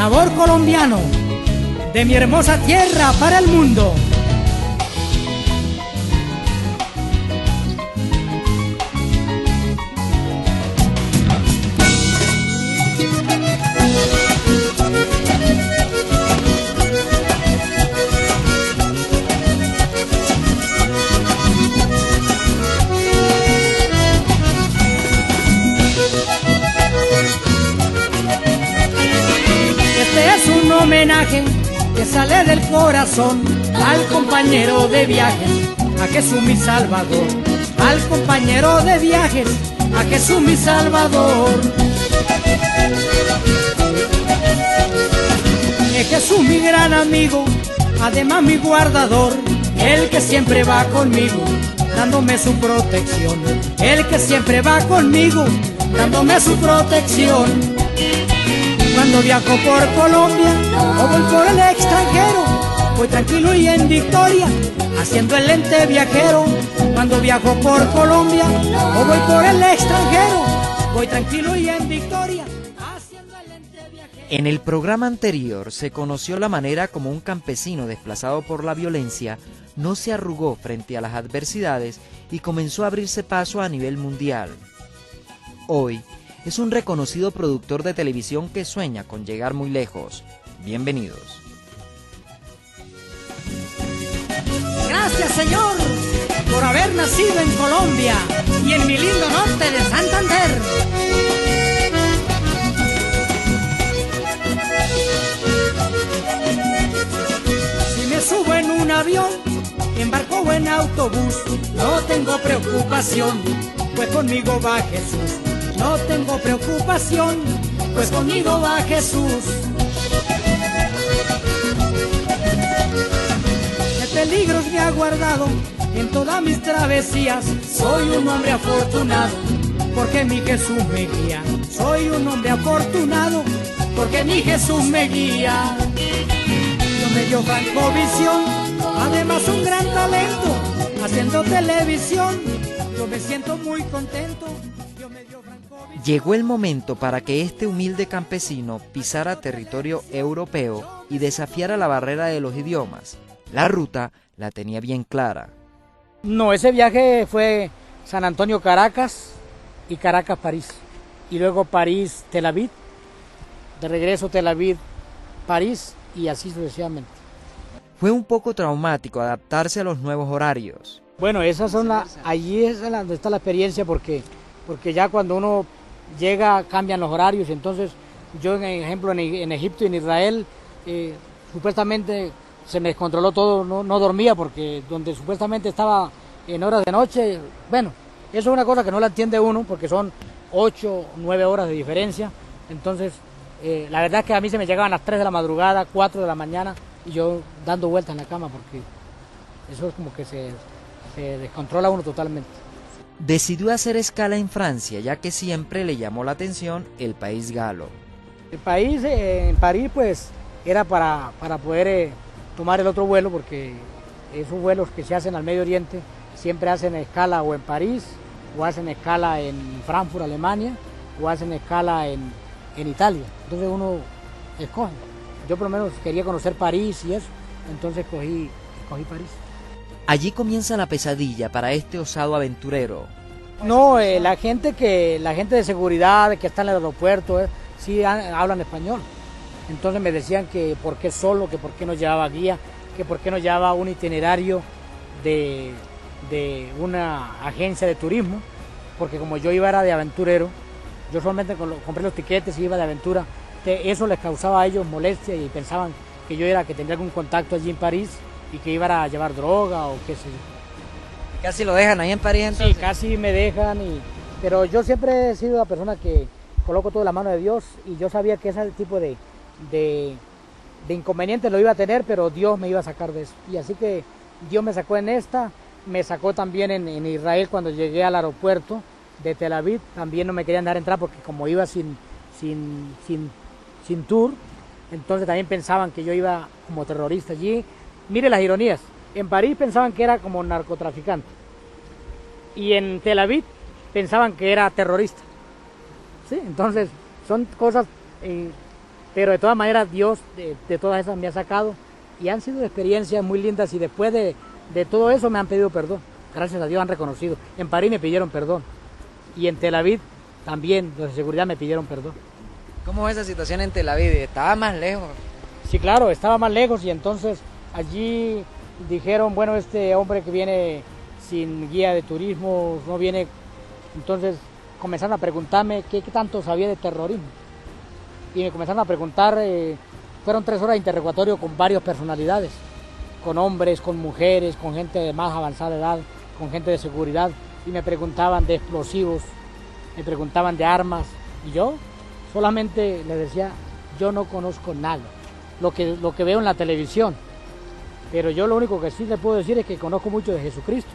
sabor colombiano, de mi hermosa tierra para el mundo. Homenaje que sale del corazón al compañero de viajes, a Jesús mi Salvador, al compañero de viajes, a Jesús mi Salvador. Es Jesús mi gran amigo, además mi guardador, el que siempre va conmigo, dándome su protección, el que siempre va conmigo, dándome su protección. Cuando viajo por Colombia o voy por el extranjero, voy tranquilo y en victoria, haciendo el lente viajero. Cuando viajo por Colombia o voy por el extranjero, voy tranquilo y en victoria, haciendo el lente viajero. En el programa anterior se conoció la manera como un campesino desplazado por la violencia no se arrugó frente a las adversidades y comenzó a abrirse paso a nivel mundial. Hoy es un reconocido productor de televisión que sueña con llegar muy lejos. Bienvenidos. Gracias, Señor, por haber nacido en Colombia y en mi lindo norte de Santander. Si me subo en un avión, en barco o en autobús, no tengo preocupación, pues conmigo va Jesús. No tengo preocupación, pues conmigo va Jesús. De peligros me ha guardado en todas mis travesías. Soy un hombre afortunado, porque mi Jesús me guía. Soy un hombre afortunado, porque mi Jesús me guía. Dios me dio francovisión, además un gran talento, haciendo televisión. Yo me siento muy contento. Llegó el momento para que este humilde campesino pisara territorio europeo y desafiara la barrera de los idiomas. La ruta la tenía bien clara. No, ese viaje fue San Antonio Caracas y Caracas París. Y luego París Tel Aviv, de regreso Tel Aviv París y así sucesivamente. Fue un poco traumático adaptarse a los nuevos horarios. Bueno, allí es donde está la experiencia porque ya cuando uno llega cambian los horarios. Entonces yo, en ejemplo, en Egipto y en Israel, supuestamente se me descontroló todo, no dormía porque donde supuestamente estaba en horas de noche, bueno, eso es una cosa que no la entiende uno porque son 8 o 9 horas de diferencia. Entonces la verdad es que a mí se me llegaban a las 3 de la madrugada, 4 de la mañana y yo dando vueltas en la cama porque eso es como que se descontrola uno totalmente. Decidió hacer escala en Francia, ya que siempre le llamó la atención el país galo. El país, en París, pues, era para poder tomar el otro vuelo, porque esos vuelos que se hacen al Medio Oriente siempre hacen escala o en París, o hacen escala en Frankfurt, Alemania, o hacen escala en Italia. Entonces uno escoge. Yo por lo menos quería conocer París y eso, entonces escogí París. Allí comienza la pesadilla para este osado aventurero. No, la gente de seguridad que está en el aeropuerto, sí hablan español. Entonces me decían que por qué solo, que por qué no llevaba guía, que por qué no llevaba un itinerario de una agencia de turismo, porque como yo era de aventurero, yo solamente compré los tiquetes y iba de aventura. Eso les causaba a ellos molestia y pensaban que yo que tendría algún contacto allí en París y que iba a llevar droga o qué sé yo. ¿Casi lo dejan ahí en París entonces? Sí, casi me dejan, pero yo siempre he sido la persona que coloco todo en la mano de Dios y yo sabía que ese tipo de inconvenientes lo iba a tener, pero Dios me iba a sacar de eso. Y así que Dios me sacó en esta, me sacó también en Israel cuando llegué al aeropuerto de Tel Aviv, también no me querían dejar entrar porque como iba sin tour, entonces también pensaban que yo iba como terrorista allí. Mire las ironías, en París pensaban que era como narcotraficante y en Tel Aviv pensaban que era terrorista. ¿Sí? Entonces son cosas pero de todas maneras Dios de todas esas me ha sacado y han sido experiencias muy lindas y después de todo eso me han pedido perdón. Gracias a Dios han reconocido. En París me pidieron perdón y en Tel Aviv también los de seguridad me pidieron perdón. ¿Cómo es esa situación en Tel Aviv? ¿Estaba más lejos? Sí, claro, estaba más lejos y entonces allí dijeron, bueno, este hombre que viene sin guía de turismo no viene. Entonces comenzaron a preguntarme qué tanto sabía de terrorismo. Y me comenzaron a preguntar, fueron 3 horas de interrogatorio con varias personalidades, con hombres, con mujeres, con gente de más avanzada edad, con gente de seguridad, y me preguntaban de explosivos, me preguntaban de armas, y yo solamente les decía, yo no conozco nada, lo que veo en la televisión, pero yo lo único que sí les puedo decir es que conozco mucho de Jesucristo,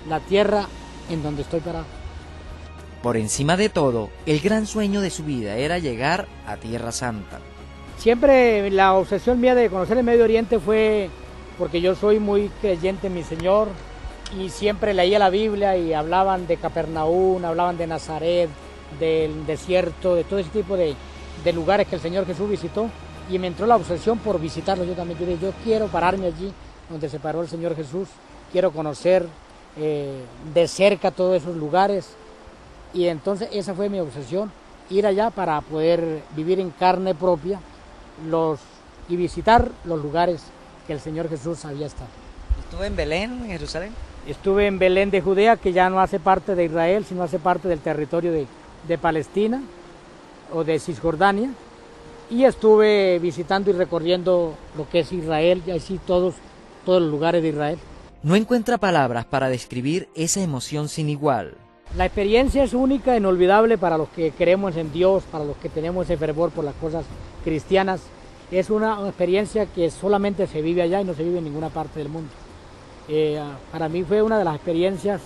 la tierra en donde estoy parado. Por encima de todo, el gran sueño de su vida era llegar a Tierra Santa. Siempre la obsesión mía de conocer el Medio Oriente fue porque yo soy muy creyente en mi Señor y siempre leía la Biblia y hablaban de Capernaum, hablaban de Nazaret, del desierto, de todo ese tipo de lugares que el Señor Jesús visitó y me entró la obsesión por visitarlo yo también. Yo dije, yo quiero pararme allí donde se paró el Señor Jesús, quiero conocer de cerca todos esos lugares y entonces esa fue mi obsesión, ir allá para poder vivir en carne propia y visitar los lugares que el Señor Jesús había estado. ¿Estuvo en Belén, en Jerusalén? Estuve en Belén de Judea, que ya no hace parte de Israel, sino hace parte del territorio de Palestina o de Cisjordania. Y estuve visitando y recorriendo lo que es Israel, y así todos los lugares de Israel. No encuentra palabras para describir esa emoción sin igual. La experiencia es única, inolvidable para los que creemos en Dios, para los que tenemos ese fervor por las cosas cristianas. Es una experiencia que solamente se vive allá y no se vive en ninguna parte del mundo. Para mí fue una de las experiencias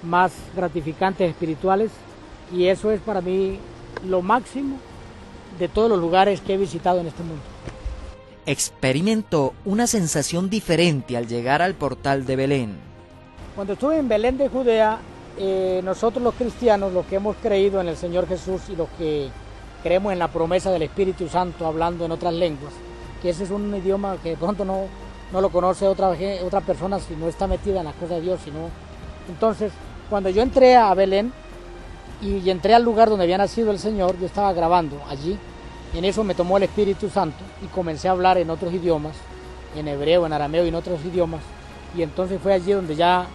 más gratificantes espirituales y eso es para mí lo máximo de todos los lugares que he visitado en este mundo. Experimentó una sensación diferente al llegar al portal de Belén. Cuando estuve en Belén de Judea, nosotros los cristianos, los que hemos creído en el Señor Jesús y los que creemos en la promesa del Espíritu Santo hablando en otras lenguas, que ese es un idioma que de pronto no lo conoce otra persona si no está metida en las cosas de Dios. Entonces, cuando yo entré a Belén y entré al lugar donde había nacido el Señor, yo estaba grabando allí, en eso me tomó el Espíritu Santo y comencé a hablar en otros idiomas, en hebreo, en arameo y en otros idiomas, y entonces fue allí donde ya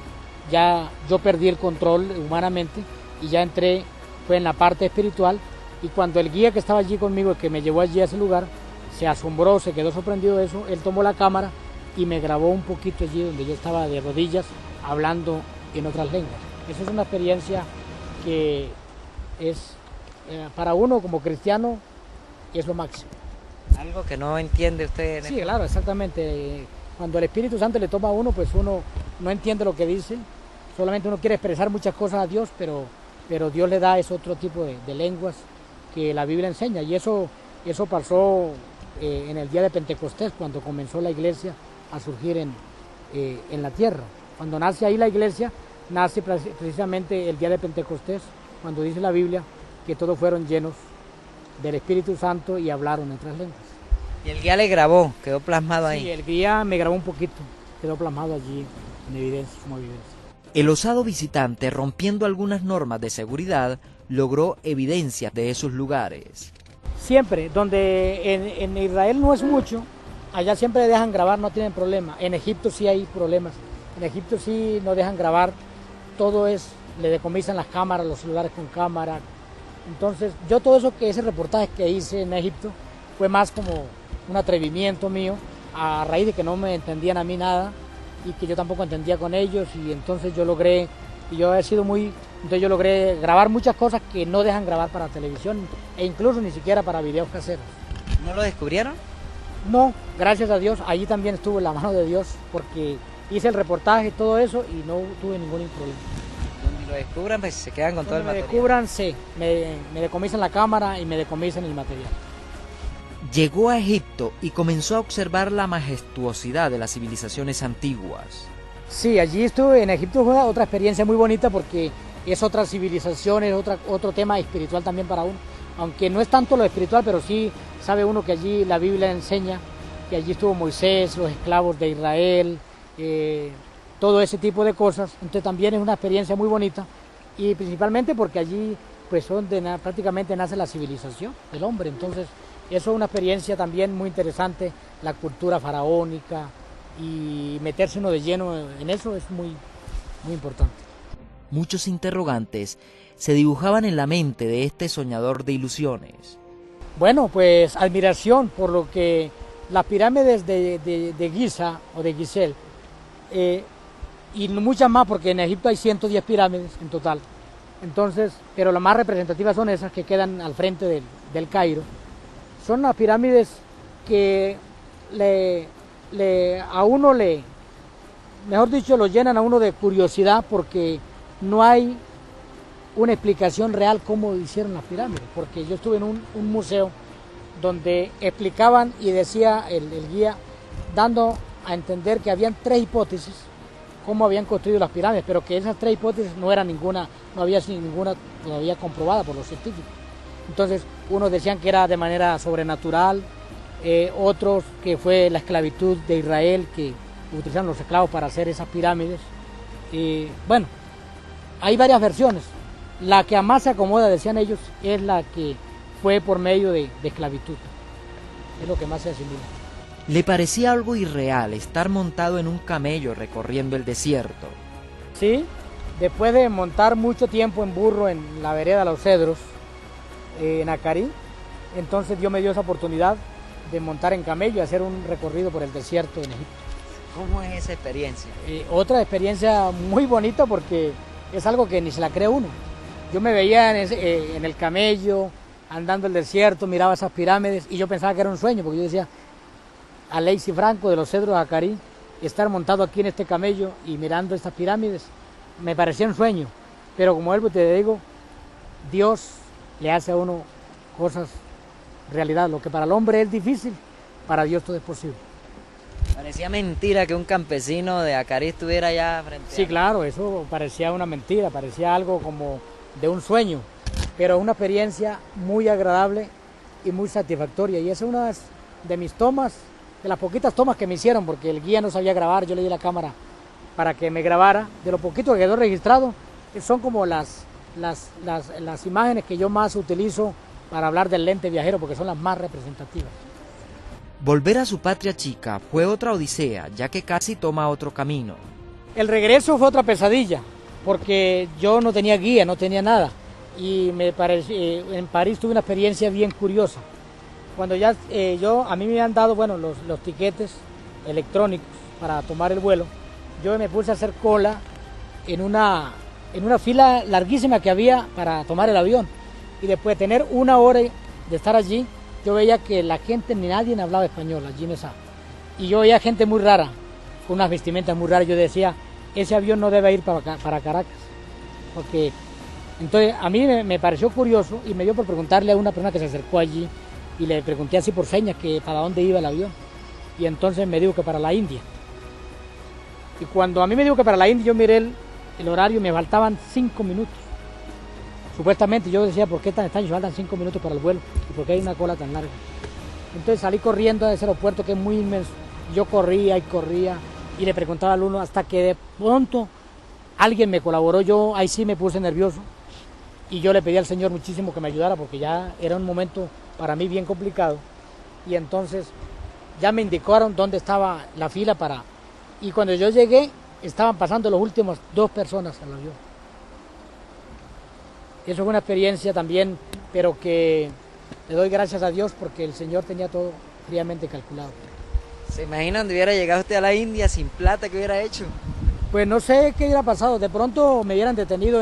yo perdí el control humanamente y ya entré, fue en la parte espiritual, y cuando el guía que estaba allí conmigo, el que me llevó allí a ese lugar, se asombró, se quedó sorprendido de eso, él tomó la cámara y me grabó un poquito allí donde yo estaba de rodillas hablando en otras lenguas. Esa es una experiencia que es, para uno como cristiano, es lo máximo. Algo que no entiende usted. Sí, claro, exactamente. Cuando el Espíritu Santo le toma a uno, pues uno no entiende lo que dice, solamente uno quiere expresar muchas cosas a Dios, pero Dios le da ese otro tipo de lenguas que la Biblia enseña, y eso pasó en el día de Pentecostés, cuando comenzó la iglesia a surgir en la tierra. Cuando nace ahí la iglesia, nace precisamente el día de Pentecostés, cuando dice la Biblia que todos fueron llenos del Espíritu Santo y hablaron en otras lenguas. Y el guía le grabó, quedó plasmado ahí. Sí, el guía me grabó un poquito, quedó plasmado allí en evidencia, como evidencia. El osado visitante, rompiendo algunas normas de seguridad, logró evidencias de esos lugares. Siempre, donde en Israel no es mucho, allá siempre dejan grabar, no tienen problema. En Egipto sí hay problemas, en Egipto sí no dejan grabar, todo le decomisan las cámaras, los celulares con cámara. Entonces, yo todo eso, ese reportaje que hice en Egipto, fue más como un atrevimiento mío, a raíz de que no me entendían a mí nada, y que yo tampoco entendía con ellos, y entonces yo logré grabar muchas cosas que no dejan grabar para televisión, e incluso ni siquiera para videos caseros. ¿No lo descubrieron? No, gracias a Dios, allí también estuvo la mano de Dios, porque hice el reportaje y todo eso, y no tuve ningún problema. Donde lo descubran, pues se quedan con todo el material. Me descubran, sí, me decomisan la cámara y me decomisan el material. Llegó a Egipto y comenzó a observar la majestuosidad de las civilizaciones antiguas. Sí, allí estuve, en Egipto fue otra experiencia muy bonita porque es otra civilización, es otro tema espiritual también para uno, aunque no es tanto lo espiritual, pero sí sabe uno que allí la Biblia enseña que allí estuvo Moisés, los esclavos de Israel, todo ese tipo de cosas. Entonces también es una experiencia muy bonita, y principalmente porque allí pues prácticamente nace la civilización del hombre. Entonces eso es una experiencia también muy interesante, la cultura faraónica, y meterse uno de lleno en eso es muy, muy importante. Muchos interrogantes se dibujaban en la mente de este soñador de ilusiones. Bueno, pues admiración por lo que las pirámides de Giza o de Gizeh, y muchas más, porque en Egipto hay 110 pirámides en total. Entonces, pero las más representativas son esas que quedan al frente del Cairo. Son las pirámides que a uno mejor dicho, lo llenan a uno de curiosidad, porque no hay una explicación real cómo hicieron las pirámides. Porque yo estuve en un museo donde explicaban y decía el guía, dando a entender que habían 3 hipótesis cómo habían construido las pirámides, pero que esas 3 hipótesis no había ninguna todavía comprobada por los científicos. Entonces, unos decían que era de manera sobrenatural, otros que fue la esclavitud de Israel, que utilizaron los esclavos para hacer esas pirámides. Bueno, hay varias versiones. La que más se acomoda, decían ellos, es la que fue por medio de esclavitud. Es lo que más se asimila. Le parecía algo irreal estar montado en un camello recorriendo el desierto. Sí, después de montar mucho tiempo en burro en la vereda Los Cedros, en Acarí, entonces Dios me dio esa oportunidad de montar en camello y hacer un recorrido por el desierto en Egipto. ¿Cómo es esa experiencia? Otra experiencia muy bonita, porque es algo que ni se la cree uno. Yo me veía en el camello, andando el desierto, miraba esas pirámides y yo pensaba que era un sueño, porque yo decía, Alexis Franco de Los Cedros Acarí, estar montado aquí en este camello y mirando estas pirámides, me parecía un sueño. Pero como vuelvo y te digo, Dios le hace a uno cosas realidad. Lo que para el hombre es difícil, para Dios todo es posible. Parecía mentira que un campesino de Acarí estuviera allá frente a... Sí, claro, eso parecía una mentira, parecía algo como de un sueño, pero una experiencia muy agradable y muy satisfactoria. Y esa es una de mis tomas, de las poquitas tomas que me hicieron, porque el guía no sabía grabar, yo le di la cámara para que me grabara. De lo poquito que quedó registrado, son como las imágenes que yo más utilizo para hablar del lente viajero, porque son las más representativas. Volver a su patria chica fue otra odisea, ya que casi toma otro camino. El regreso fue otra pesadilla, porque yo no tenía guía, no tenía nada. Y en París tuve una experiencia bien curiosa. Cuando ya a mí me habían dado, bueno, los tiquetes electrónicos para tomar el vuelo, yo me puse a hacer cola en una fila larguísima que había para tomar el avión. Y después de tener 1 hora de estar allí, yo veía que la gente, ni nadie hablaba español allí en esa. Y yo veía gente muy rara, con unas vestimentas muy raras. Yo decía, ese avión no debe ir para Caracas. Porque entonces a mí me pareció curioso, y me dio por preguntarle a una persona que se acercó allí, y le pregunté así por señas que para dónde iba el avión. Y entonces me dijo que para la India. Y cuando a mí me dijo que para la India, yo miré el horario y me faltaban 5 minutos. Supuestamente yo decía, ¿por qué tan extraño? Faltan 5 minutos para el vuelo, y por qué hay una cola tan larga. Entonces salí corriendo a ese aeropuerto, que es muy inmenso. Yo corría y corría y le preguntaba al uno, hasta que de pronto alguien me colaboró. Yo ahí sí me puse nervioso, y yo le pedí al Señor muchísimo que me ayudara, porque ya era un momento para mí bien complicado. Y entonces ya me indicaron dónde estaba la fila y cuando yo llegué, estaban pasando los últimos 2 personas al avión. Eso fue una experiencia también, pero que le doy gracias a Dios, porque el Señor tenía todo fríamente calculado. ¿Se imagina dónde hubiera llegado usted a la India sin plata? ¿Qué hubiera hecho? Pues no sé qué hubiera pasado. De pronto me hubieran detenido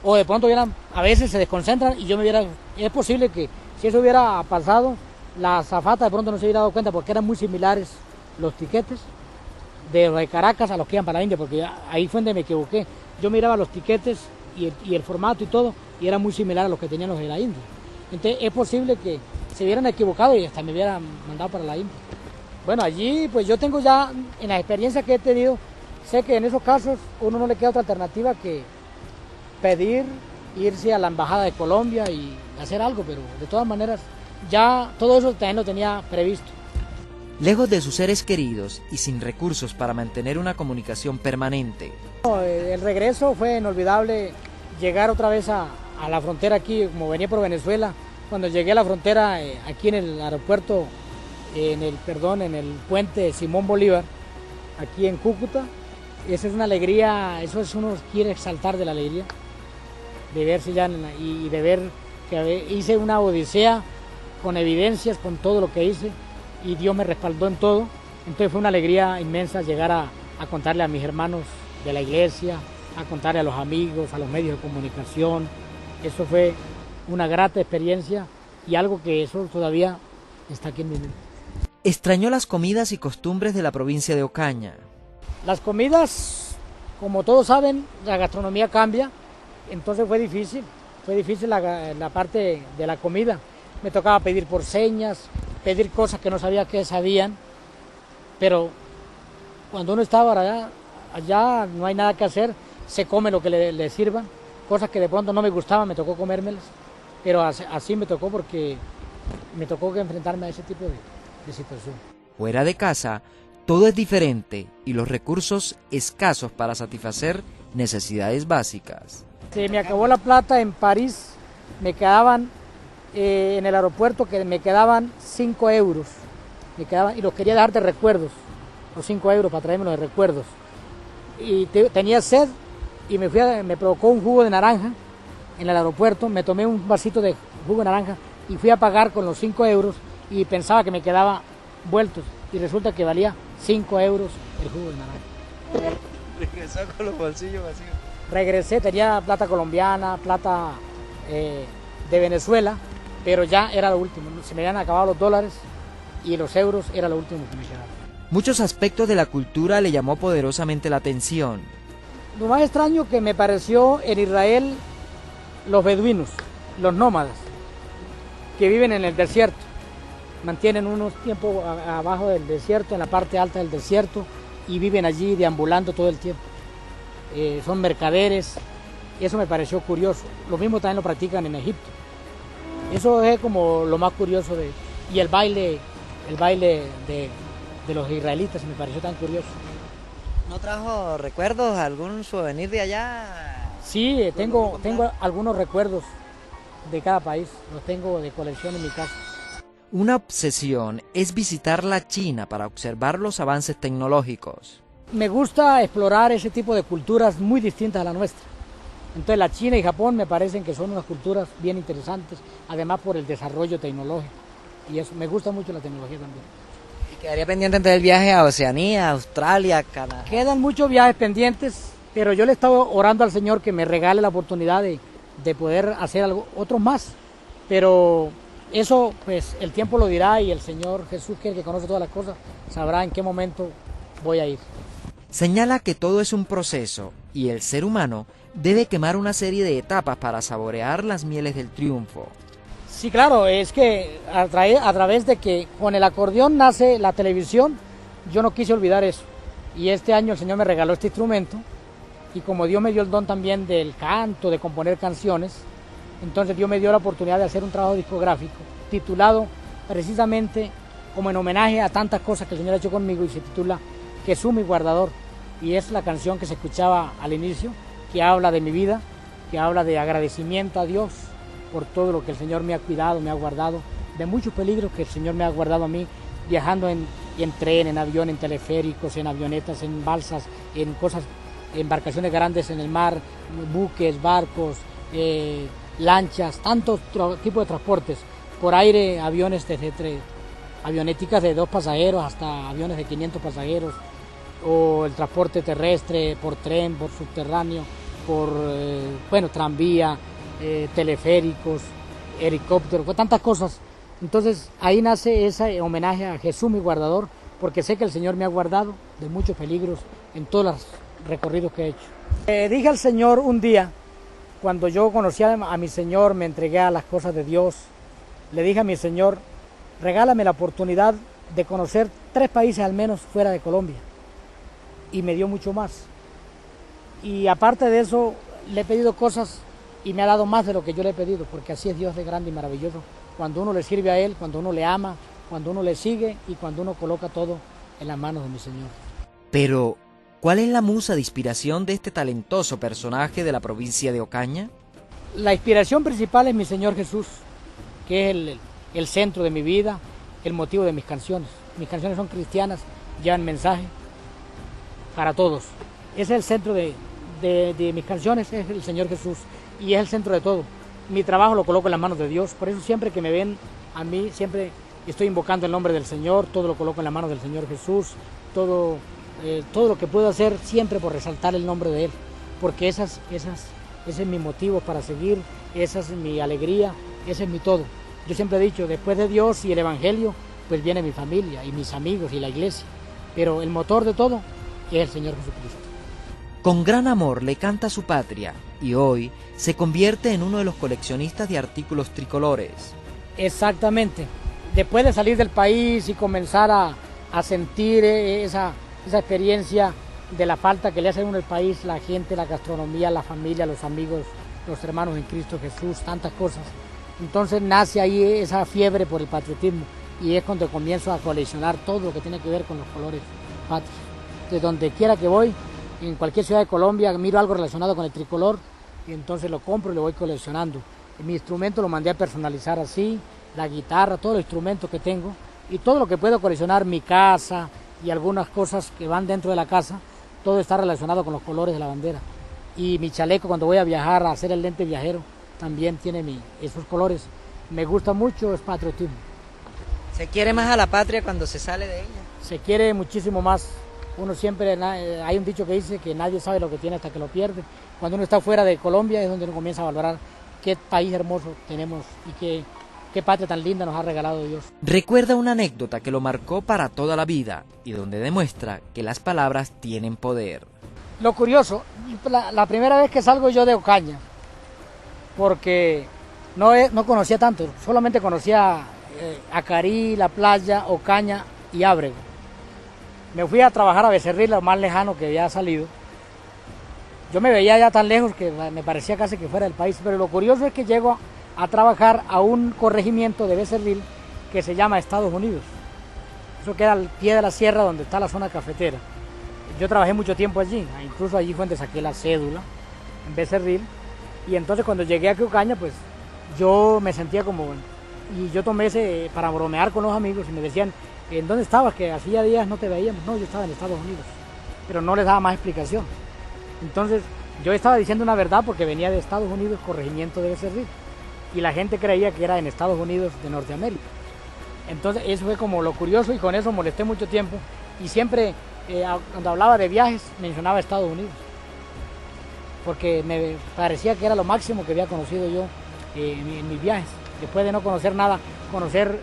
o de pronto a veces se desconcentran y es posible que si eso hubiera pasado, la azafata de pronto no se hubiera dado cuenta, porque eran muy similares los tiquetes de Caracas a los que iban para la India, porque ahí fue donde me equivoqué. Yo miraba los tiquetes y el formato y todo, y era muy similar a los que tenían los de la India. Entonces es posible que se hubieran equivocado y hasta me hubieran mandado para la India. Bueno, allí pues yo tengo ya, en la experiencia que he tenido, sé que en esos casos uno no le queda otra alternativa que pedir irse a la embajada de Colombia y hacer algo, pero de todas maneras ya todo eso también lo tenía previsto. Lejos de sus seres queridos y sin recursos para mantener una comunicación permanente. El regreso fue inolvidable, llegar otra vez a la frontera aquí, como venía por Venezuela. Cuando llegué a la frontera, aquí en el aeropuerto, en el puente Simón Bolívar, aquí en Cúcuta, esa es una alegría, eso es, uno quiere exaltar de la alegría, de verse ya y de ver que hice una odisea con evidencias, con todo lo que hice, y Dios me respaldó en todo. Entonces fue una alegría inmensa llegar a contarle a mis hermanos de la iglesia, a contarle a los amigos, a los medios de comunicación. Eso fue una grata experiencia y algo que eso todavía está aquí en mi mente. Extrañó las comidas y costumbres de la provincia de Ocaña. Las comidas, como todos saben, la gastronomía cambia, entonces fue difícil la parte de la comida. Me tocaba pedir por señas, pedir cosas que no sabía que sabían, pero cuando uno estaba allá no hay nada que hacer, se come lo que le sirvan, cosas que de pronto no me gustaban, me tocó comérmelas, pero así me tocó porque me tocó que enfrentarme a ese tipo de situación. Fuera de casa, todo es diferente y los recursos escasos para satisfacer necesidades básicas. Se me acabó la plata en París, me quedaban en el aeropuerto que me quedaban 5 euros, y los quería dejar de recuerdos, los 5 euros para traerme los recuerdos. Y tenía sed y me provocó un jugo de naranja en el aeropuerto, me tomé un vasito de jugo de naranja y fui a pagar con los 5 euros y pensaba que me quedaba vueltos y resulta que valía 5 euros el jugo de naranja. Regresó con los bolsillos vacíos. Regresé, tenía plata colombiana, plata de Venezuela, pero ya era lo último, se me habían acabado los dólares y los euros era lo último que me quedaba. Muchos aspectos de la cultura le llamó poderosamente la atención. Lo más extraño que me pareció en Israel, los beduinos, los nómadas, que viven en el desierto, mantienen unos tiempos abajo del desierto, en la parte alta del desierto, y viven allí deambulando todo el tiempo. Son mercaderes, y eso me pareció curioso. Lo mismo también lo practican en Egipto. Eso es como lo más curioso y el baile de los israelitas me pareció tan curioso. ¿No trajo recuerdos, algún souvenir de allá? Sí, tengo algunos recuerdos de cada país, los tengo de colección en mi casa. Una obsesión es visitar la China para observar los avances tecnológicos. Me gusta explorar ese tipo de culturas muy distintas a la nuestra. Entonces la China y Japón me parecen que son unas culturas bien interesantes, además por el desarrollo tecnológico. Y eso, me gusta mucho la tecnología también. ¿Y quedaría pendiente entonces el viaje a Oceanía, Australia, Canadá? Quedan muchos viajes pendientes, pero yo le he estado orando al Señor que me regale la oportunidad de poder hacer otros más. Pero eso, pues, el tiempo lo dirá y el Señor Jesús, que es el que conoce todas las cosas, sabrá en qué momento voy a ir. Señala que todo es un proceso y el ser humano debe quemar una serie de etapas para saborear las mieles del triunfo. Sí, claro, es que a través de que con el acordeón nace la televisión, yo no quise olvidar eso. Y este año el Señor me regaló este instrumento y como Dios me dio el don también del canto, de componer canciones, entonces Dios me dio la oportunidad de hacer un trabajo discográfico titulado precisamente como en homenaje a tantas cosas que el Señor ha hecho conmigo y se titula Jesús mi guardador. Y es la canción que se escuchaba al inicio, que habla de mi vida, que habla de agradecimiento a Dios por todo lo que el Señor me ha cuidado, me ha guardado, de muchos peligros que el Señor me ha guardado a mí, viajando en tren, en avión, en teleféricos, en avionetas, en balsas, en embarcaciones grandes en el mar, buques, barcos, lanchas, tantos tipos de transportes, por aire, aviones avionéticas de 2 pasajeros hasta aviones de 500 pasajeros, o el transporte terrestre, por tren, por subterráneo, por tranvía, teleféricos, helicópteros, tantas cosas. Entonces ahí nace ese homenaje a Jesús mi guardador, porque sé que el Señor me ha guardado de muchos peligros en todos los recorridos que he hecho. Dije al Señor un día, cuando yo conocí a mi Señor, me entregué a las cosas de Dios, le dije a mi Señor, regálame la oportunidad de conocer 3 países al menos fuera de Colombia. Y me dio mucho más. Y aparte de eso, le he pedido cosas y me ha dado más de lo que yo le he pedido, porque así es Dios de grande y maravilloso. Cuando uno le sirve a Él, cuando uno le ama, cuando uno le sigue y cuando uno coloca todo en las manos de mi Señor. Pero, ¿cuál es la musa de inspiración de este talentoso personaje de la provincia de Ocaña? La inspiración principal es mi Señor Jesús, que es el centro de mi vida, el motivo de mis canciones. Mis canciones son cristianas, llevan mensaje para todos. Ese es el centro de mis canciones, es el Señor Jesús, y es el centro de todo. Mi trabajo lo coloco en las manos de Dios, por eso siempre que me ven a mí, siempre estoy invocando el nombre del Señor, todo lo coloco en las manos del Señor Jesús, todo lo que puedo hacer siempre por resaltar el nombre de Él, porque ese es mi motivo para seguir, esa es mi alegría, ese es mi todo. Yo siempre he dicho, después de Dios y el Evangelio, pues viene mi familia y mis amigos y la iglesia, pero el motor de todo es el Señor Jesucristo. Con gran amor le canta a su patria y hoy se convierte en uno de los coleccionistas de artículos tricolores. Exactamente. Después de salir del país y comenzar a sentir esa experiencia de la falta que le hace a uno el país, la gente, la gastronomía, la familia, los amigos, los hermanos en Cristo Jesús, tantas cosas. Entonces nace ahí esa fiebre por el patriotismo y es cuando comienzo a coleccionar todo lo que tiene que ver con los colores patrios. De donde quiera que voy, en cualquier ciudad de Colombia, miro algo relacionado con el tricolor y entonces lo compro y lo voy coleccionando. Mi instrumento lo mandé a personalizar así, la guitarra, todos los instrumentos que tengo y todo lo que puedo coleccionar, mi casa y algunas cosas que van dentro de la casa, todo está relacionado con los colores de la bandera. Y mi chaleco cuando voy a viajar, a hacer el lente viajero, también tiene esos colores. Me gusta mucho, es patriotismo. ¿Se quiere más a la patria cuando se sale de ella? Se quiere muchísimo más. Uno siempre, hay un dicho que dice que nadie sabe lo que tiene hasta que lo pierde. Cuando uno está fuera de Colombia es donde uno comienza a valorar qué país hermoso tenemos y qué patria tan linda nos ha regalado Dios. Recuerda una anécdota que lo marcó para toda la vida y donde demuestra que las palabras tienen poder. Lo curioso, la primera vez que salgo yo de Ocaña, porque no conocía tanto, solamente conocía Acarí, La Playa, Ocaña y Ábrego. Me fui a trabajar a Becerril, lo más lejano que había salido. Yo me veía ya tan lejos que me parecía casi que fuera del país, pero lo curioso es que llego a trabajar a un corregimiento de Becerril que se llama Estados Unidos. Eso queda al pie de la sierra donde está la zona cafetera. Yo trabajé mucho tiempo allí, incluso allí fue donde saqué la cédula, en Becerril. Y entonces cuando llegué a Ocaña, pues yo me sentía como... Y yo tomé ese para bromear con los amigos y me decían, ¿en dónde estabas? Que hacía días no te veíamos. No, yo estaba en Estados Unidos, pero no les daba más explicación. Entonces yo estaba diciendo una verdad porque venía de Estados Unidos, corregimiento de Becerril, y la gente creía que era en Estados Unidos de Norteamérica. Entonces eso fue como lo curioso y con eso molesté mucho tiempo y siempre cuando hablaba de viajes mencionaba Estados Unidos, porque me parecía que era lo máximo que había conocido yo en mis viajes. Después de no conocer nada, conocer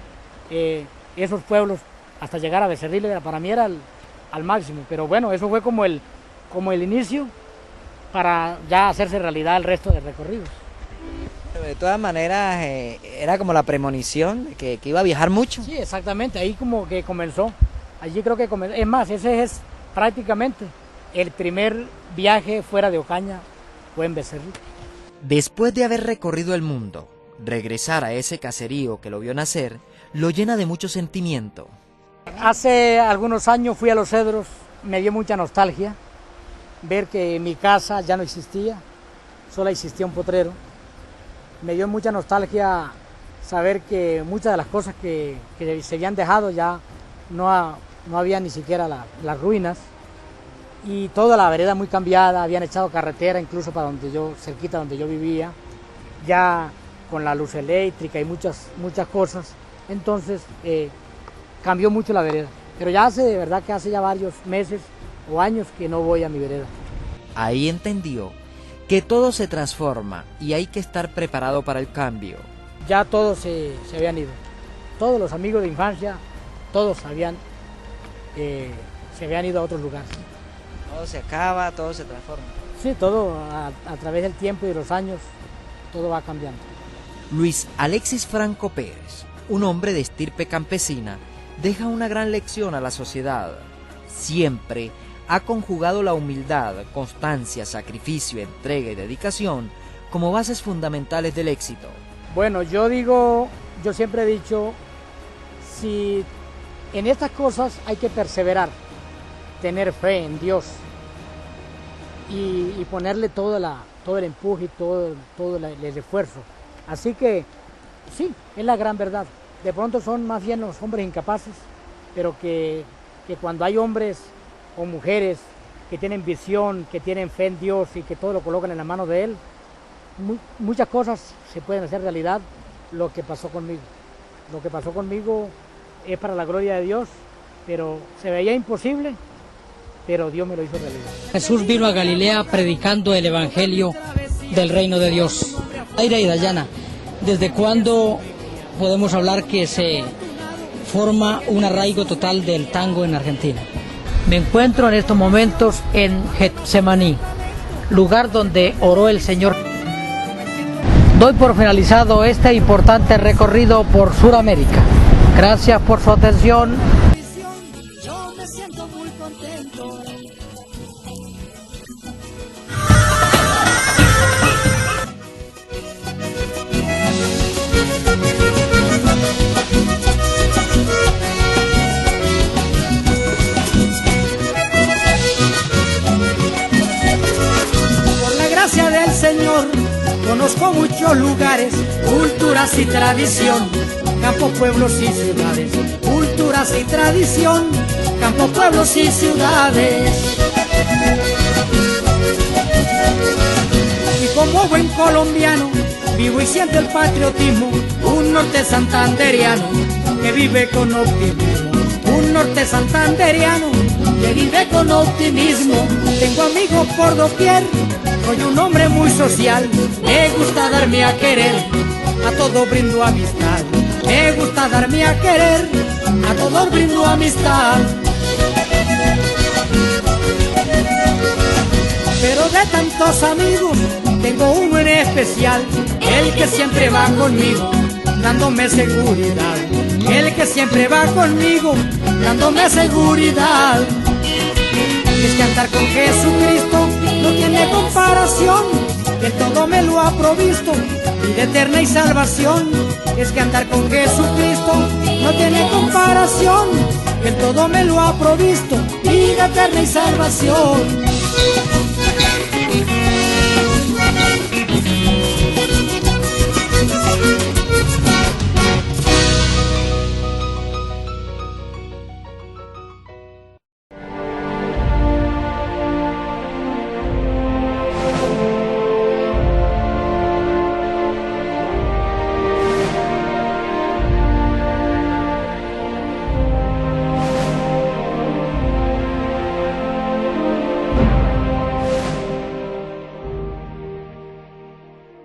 esos pueblos hasta llegar a Becerril para mí era al máximo. Pero bueno, eso fue como el inicio para ya hacerse realidad el resto de recorridos. Pero de todas maneras, era como la premonición de que iba a viajar mucho. Sí, exactamente, ahí como que comenzó. Allí creo que comenzó. Es más, ese es prácticamente el primer viaje fuera de Ocaña, fue en Becerril. Después de haber recorrido el mundo, regresar a ese caserío que lo vio nacer lo llena de mucho sentimiento. Hace algunos años fui a Los Cedros, me dio mucha nostalgia ver que mi casa ya no existía, solo existía un potrero. Me dio mucha nostalgia saber que muchas de las cosas que se habían dejado ya no había ni siquiera las ruinas, y toda la vereda muy cambiada, habían echado carretera incluso para cerquita donde yo vivía, ya con la luz eléctrica y muchas cosas. Entonces cambió mucho la vereda, pero de verdad que hace ya varios meses o años que no voy a mi vereda. Ahí entendió que todo se transforma y hay que estar preparado para el cambio. Ya todos se habían ido, todos los amigos de infancia, todos se habían ido a otros lugares. Todo se acaba, todo se transforma. Sí, todo a través del tiempo y de los años, todo va cambiando. Luis Alexis Franco Pérez, un hombre de estirpe campesina, deja una gran lección a la sociedad. Siempre ha conjugado la humildad, constancia, sacrificio, entrega y dedicación como bases fundamentales del éxito. Bueno, yo siempre he dicho, si en estas cosas hay que perseverar, tener fe en Dios y ponerle todo el empuje y todo el esfuerzo. Así que sí, es la gran verdad. De pronto son más bien los hombres incapaces, pero que cuando hay hombres o mujeres que tienen visión, que tienen fe en Dios y que todo lo colocan en las manos de Él, muchas cosas se pueden hacer realidad. Lo que pasó conmigo es para la gloria de Dios, pero se veía imposible, pero Dios me lo hizo realidad. Jesús vino a Galilea predicando el evangelio del reino de Dios. Aira y Dayana, ¿desde cuándo podemos hablar que se forma un arraigo total del tango en Argentina? Me encuentro en estos momentos en Getsemaní, lugar donde oró el Señor. Doy por finalizado este importante recorrido por Sudamérica. Gracias por su atención. Yo me siento muy contento. Por la gracia del Señor conozco muchos lugares, culturas y tradición, campos, pueblos y ciudades, culturas y tradición, campos, pueblos y ciudades. Y como buen colombiano, vivo y siento el patriotismo, un norte santanderiano que vive con optimismo, un norte santanderiano que vive con optimismo. Tengo amigos por doquier, soy un hombre muy social, me gusta darme a querer, a todo brindo amistad. Me gusta darme a querer, a todos brindo amistad. Pero de tantos amigos, tengo uno en especial, el que siempre va conmigo, dándome seguridad. El que siempre va conmigo, dándome seguridad. Es que andar con Jesucristo no tiene comparación, Él todo me lo ha provisto, vida eterna y salvación. Es que andar con Jesucristo no tiene comparación, Él todo me lo ha provisto, vida eterna y salvación.